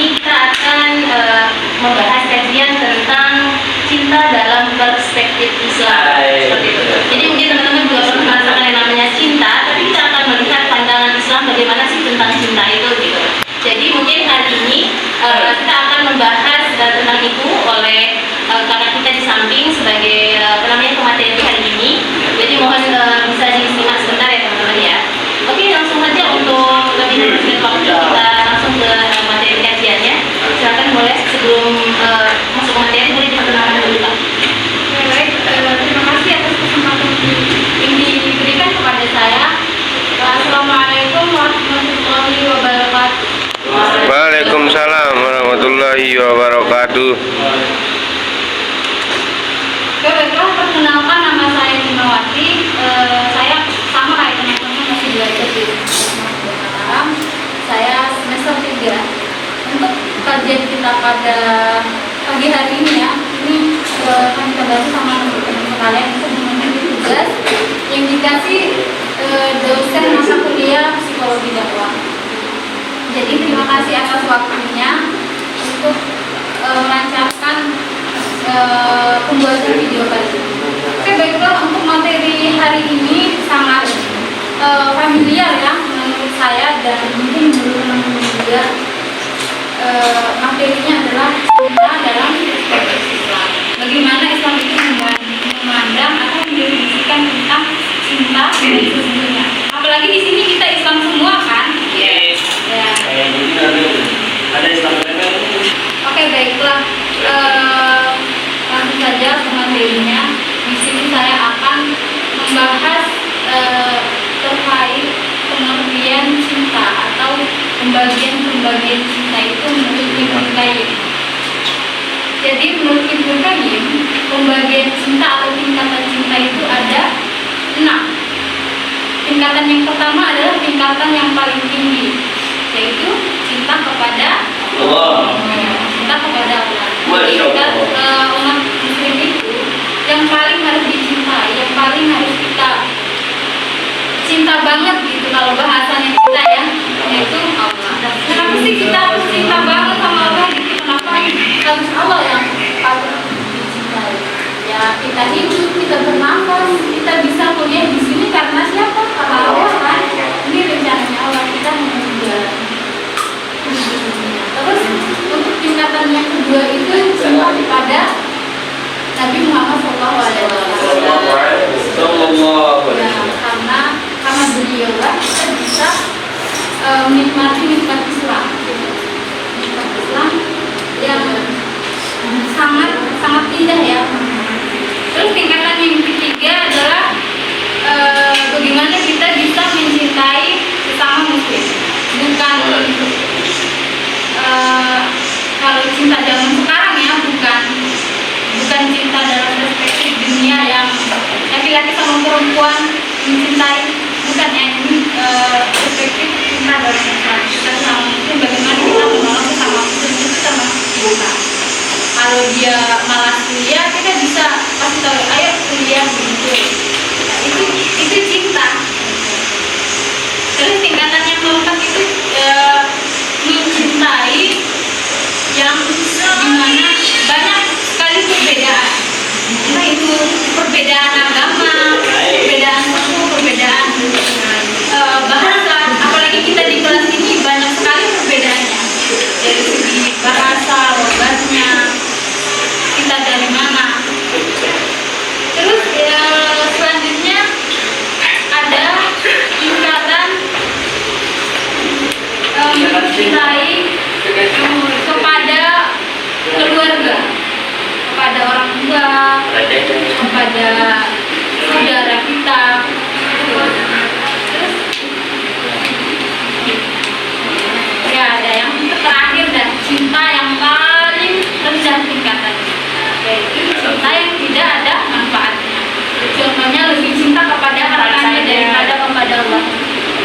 ini kita akan membahas kajian tentang cinta dalam perspektif Islam. Seperti itu. Jadi mungkin teman-teman juga pernah merasakan yang namanya cinta, tapi kita akan melihat pandangan Islam bagaimana sih tentang cinta itu gitu. Jadi mungkin hari ini kita akan membahas tentang itu oleh kakak kita di samping sebagai pemateri hari ini. Jadi mohon bisa disimak sebentar ya teman-teman ya. Oke, langsung saja untuk lebih menghabiskan waktu kita langsung ke materi kajiannya. Silakan boleh sebelum masuk ke materi boleh diperkenalkan dulu Pak. Baik, terima kasih atas kesempatan ini diberikan kepada saya. Assalamualaikum warahmatullahi wabarakatuh. Waalaikumsalam warahmatullahi wabarakatuh. Baiklah, perkenalkan nama saya Dimawati. Saya sama kayak teman-teman masih belajar di Mataram. Saya semester 3. Untuk kajian kita pada pagi hari ini ya, ini akan kita bahas sama teman-teman sekalian untuk memenuhi tugas yang dikasih dosen masa kuliah psikologi dakwah. Jadi terima kasih atas waktunya untuk melancarkan pembuatan video kali ini. Oke, baiklah, untuk materi hari ini sangat familiar ya menurut saya dan mungkin teman-teman juga. Materinya adalah cinta dalam perspektif Islam. Bagaimana Islam itu memandang atau mendefinisikan tentang cinta dan sesungguhnya. Apalagi di sini kita Islam semua kan? Yes. Ya. Ada Islam. Oke, baiklah. Langsung saja ke materinya. Di sini saya akan membahas terkait pengertian cinta atau pembagian cinta itu menurut Ibnu Qayyim. Jadi menurut Ibnu Qayyim, pembagian cinta atau tingkatan cinta itu ada 6. Tingkatan yang pertama adalah tingkatan yang paling tinggi, yaitu cinta kepada Allah. Cinta kepada Allah. Tingkat umat muslim itu yang paling harus dicintai, yang paling harus kita cinta banget gitu kalau bahasanya kita ya, yaitu Allah. Kenapa sih kita harus cinta banget sama Allah gitu? Kenapa harus Allah yang patut dicintai? Ya kita hidup, kita bernafas, kita bisa kuliah di sini karena siapa? Karena Allah kan. Ini rencananya Allah, kita menunda. Terus untuk tingkatan yang kedua itu cinta kepada Nabi Muhammad SAW. Ya, karena beliau lah kita bisa menikmati Islam. Nikmat Islam yang sangat indah ya. Terus tingkatan yang ketiga adalah bagaimana kita bisa mencintai sesama muslim. Bukan kalau cinta zaman sekarang ya, bukan cinta dalam perspektif dunia yang laki-laki sama perempuan mencintai, bukan ya. Ini perspektif cinta dalam Islam. Kita sama muslim, bagaimana kita menolong sama muslim itu sama kita. Kalau dia malas kuliah, kita bisa kasih tahu, ayo kuliah begitu. Nah, itu cinta. Terus tingkatan yang keempat itu mencintai yang dimana banyak sekali perbedaan. Entah itu perbedaan agama, perbedaan suku, perbedaan bahasa. Apalagi kita di kelas ini banyak sekali perbedaannya. Dari segi bahasa, logatnya, kita dari mana. Terus selanjutnya ada tingkatan mencintai kepada keluarga, kepada orang tua, kepada saudara kita. Terus ya ada yang terakhir dan cinta yang paling rendah tingkatannya, yaitu cinta yang tidak ada manfaatnya. Contohnya lebih cinta kepada hartanya daripada kepada Allah,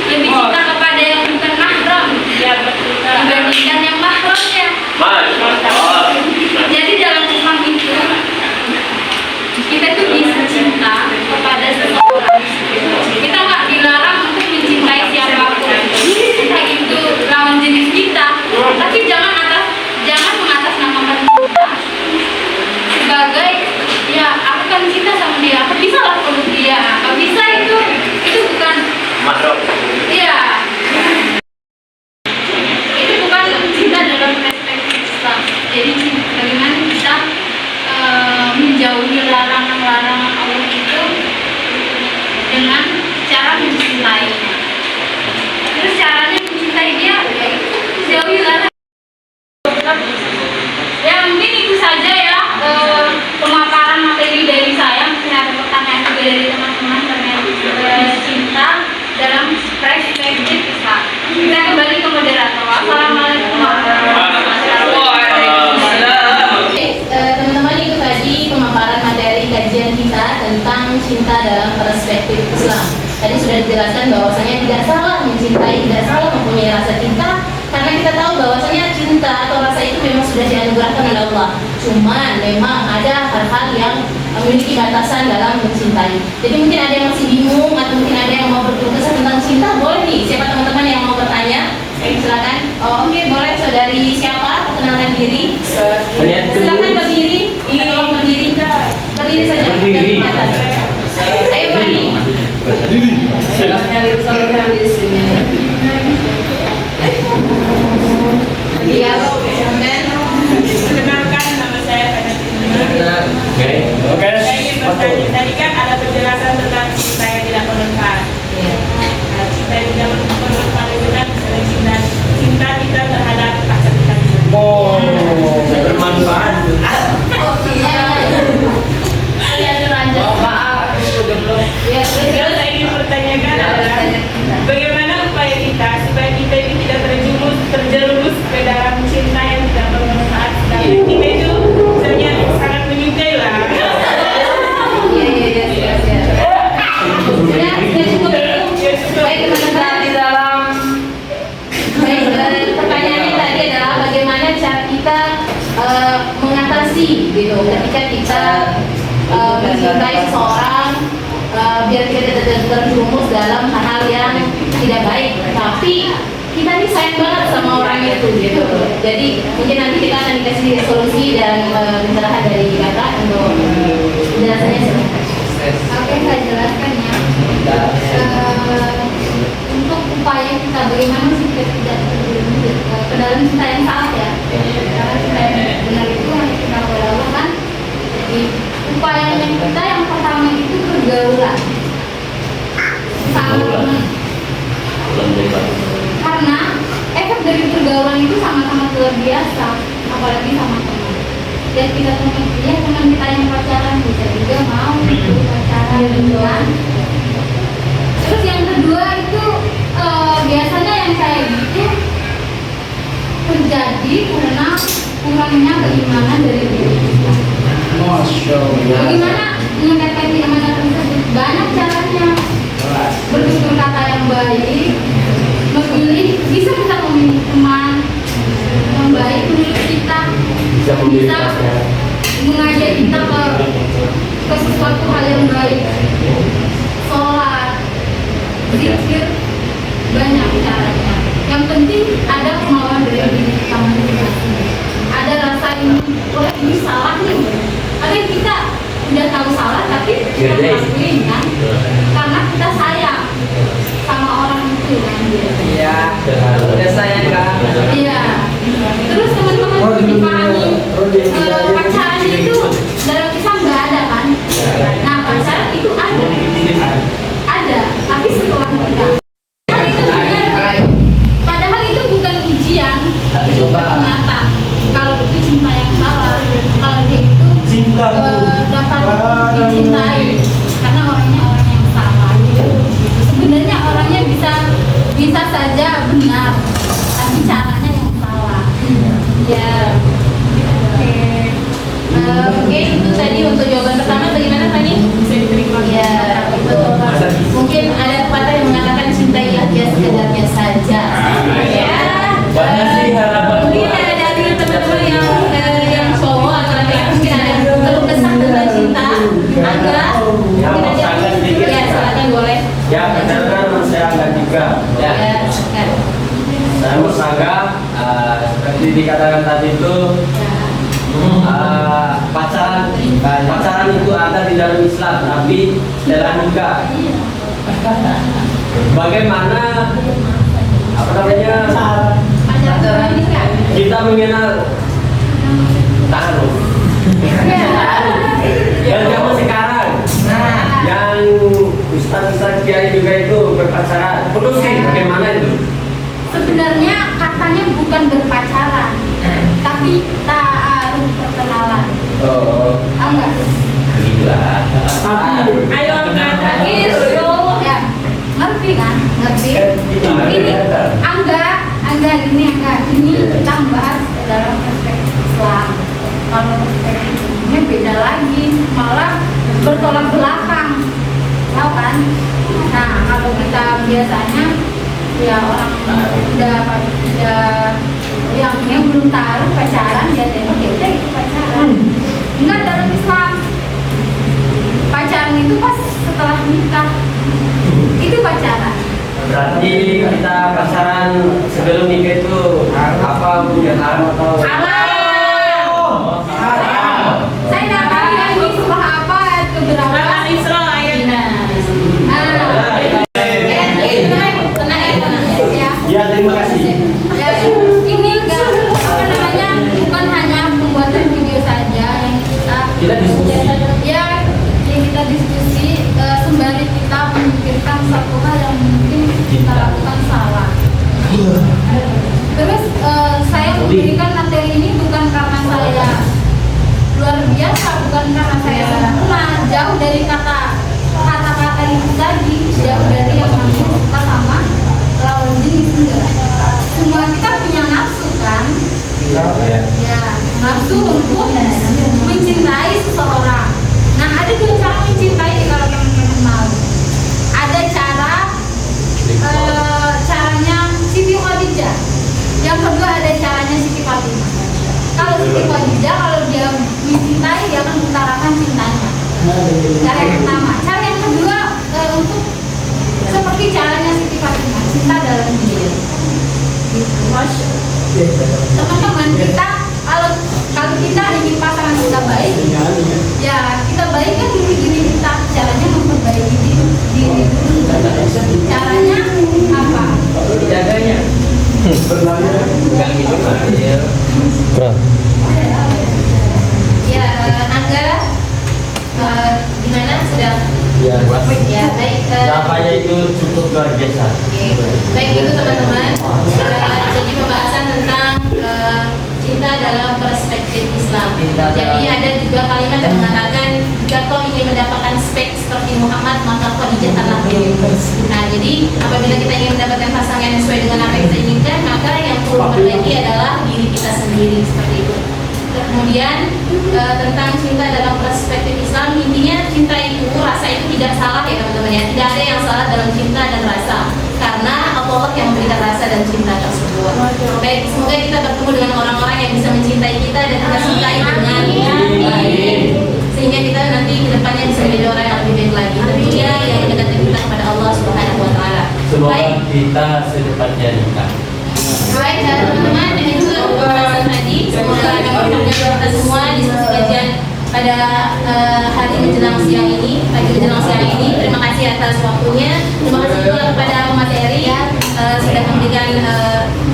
lebih cinta kepada yang bukan mahram dibandingkan yang mahramnya. Jadi dalam Islam itu kita tuh bisa cinta kepada seseorang memang sudah dianugerahkan oleh Allah. Cuman memang ada hal-hal yang memiliki batasan dalam mencintai. Jadi mungkin ada yang masih bingung atau mungkin ada yang mau berkeluh kesah tentang cinta, boleh nih. Siapa teman-teman yang mau bertanya? Silakan. Oh, oke, boleh. Saudari siapa? Perkenalkan diri. Silakan berdiri. Tolong berdiri. Berdiri saja. Berdiri. Ayo berdiri. Iya, Perkenalkan, nama saya Fana. Saya ingin bertanya, tadi kan ada penjelasan tentang cinta yang tidak bermanfaat. Nah, cinta yang tidak bermanfaat itu kan misalnya cinta kita terhadap pacar kita. Bermanfaat. Terus saya ingin bertanyakan adalah bagaimana upaya kita supaya kita ini tidak terjerumus ke dalam cinta yang tidak bermanfaat. Sedangkan kita itu misalnya sangat menyukai lah. Pertanyaannya tadi adalah bagaimana cara kita mengatasi gitu ketika kita mencintai seseorang, biar kita tidak terjerumus dalam hal-hal yang tidak baik, tapi kita ini sayang banget sama orang itu gitu. Jadi mungkin nanti kita akan dikasih solusi dan pencerahan dari kakak untuk penjelasannya sebentar. Oke, saya jelaskan ya. Untuk upaya kita bagaimana sih kita tidak terjerumus ke dalam cinta yang salah ya. Karena cinta yang benar itu harus kita lakukan. Jadi upayanya kita yang pertama itu pergaulan. Karena efek dari pergaulan itu sangat-sangat luar biasa, apalagi sama teman. Dan kita teman kita yang pacaran bisa juga mau gitu pacaran gitu kan. Terus yang kedua itu biasanya yang kayak gitu terjadi karena kurangnya keimanan dari diri kita. Bagaimana meningkatkan keimanan tersebut? Banyak caranya. Bertutur kata yang baik, memilih, bisa kita memilih teman yang baik menurut kita, bisa mengajak kita ke sesuatu hal yang baik, sholat, zikir, banyak caranya. Yang penting ada kemauan dari diri kita masing-masing. Ada rasa ini salah nih. Ada kita udah tahu salah tapi kita lakuin kan, karena kita sayang sama orang itu kan. Iya, udah sayang kan? Iya. Terus teman-teman dipahami pacaran itu dalam Islam nggak ada kan? Nah pacaran itu ada, tapi setelah menikah. Padahal itu bukan ujian, itu ternyata kalau itu cinta yang salah, kalau dia itu dapat dicintai karena orangnya orang yang salah gitu. Sebenarnya orangnya bisa saja benar, tapi caranya yang salah. Ya. Oke, itu tadi untuk jawaban pertama. Bagaimana Fani? Bisa diterima. Ya, betul. Mungkin ada pepatah yang mengatakan cintailah dia sekedarnya saja. Ya. Banyak sih harapan. Mungkin ada dari teman-teman yang cowok atau laki-laki mungkin ada keluh kesah tentang cinta. Angga, mungkin ada. Ya, silakan boleh. Ya, perkenalkan saya Angga juga. Ya, Ya, silakan. saya Mas Angga. Seperti dikatakan tadi itu pacaran itu ada di dalam Islam, tapi setelah nikah. Bagaimana Pacaran nikah. kita mengenal taruh dan zaman sekarang yang ustaz kiai juga itu berpacaran, perlu sih bagaimana itu? Sebenarnya katanya bukan berpacaran, tapi ta'aruf, perkenalan. Oh, Tahu nggak? gila. Ayo angkat. Ya, ngerti kan? Ngerti. Ini Angga ini kita bahas dalam perspektif Islam. Kalau perspektifnya beda lagi, malah bertolak belakang, tahu kan? Nah, kalau kita biasanya ya orang udah yang belum taruh pacaran Ya, nafsu untuk mencintai seseorang. Nah, ada dua cara mencintai kalau teman-teman mau. Ada caranya Siti Khadijah. Yang kedua ada caranya Siti Fatimah. Kalau Siti Khadijah, kalau dia mencintai, dia akan mengutarakan cintanya. Cara yang pertama. Cara yang kedua untuk seperti caranya Siti Fatimah, cinta dalam diri. Teman-teman, kita kalau kita ingin pasangan kita baik, ya kita baikkan dulu diri kita. Caranya memperbaiki diri dulu. Caranya apa? Jaganya. Bukan gitu kan. Ya, Angga, gimana sedang? Ya, Ya, baik. jawabannya itu cukup luar biasa. Oke. Baik itu teman-teman. Jadi pembahasan tentang cinta dalam perspektif Islam. Jadi ada juga kalimat yang mengatakan jika kau ingin mendapatkan spek seperti Muhammad maka Khadijah adalah dirimu. Nah, jadi apabila kita ingin mendapatkan pasangan yang sesuai dengan apa yang kita inginkan, maka yang perlu diperbaiki adalah diri kita sendiri seperti itu. Kemudian tentang cinta dalam perspektif Islam, intinya cinta itu, rasa itu tidak salah ya teman-teman ya. Tidak ada yang salah dalam cinta dan rasa, karena Allah yang memberikan rasa dan cinta tersebut. Baik, semoga kita bertemu dengan orang-orang yang bisa mencintai kita dan kita sukai dengan baik, sehingga kita nanti kedepannya bisa menjadi orang yang lebih baik lagi. Tentunya yang mendekatkan kita kepada Allah Subhanahu Wa Taala. Semoga kita secepatnya nikah. Baik teman-teman, dengan juga pembahasan tadi, semoga dapat bermanfaat kita semua diskusi kajian pada hari menjelang siang ini, pagi menjelang siang ini. Terima kasih atas waktunya. Terima kasih juga kepada pemateri sudah memberikan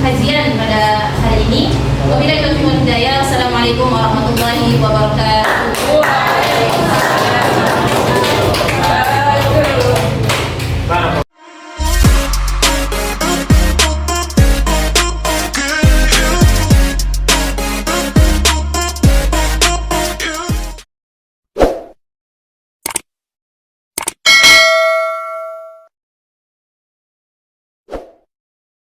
kajian pada hari ini. Wabillahi taufiq wal hidayah. Wassalamualaikum warahmatullahi wabarakatuh.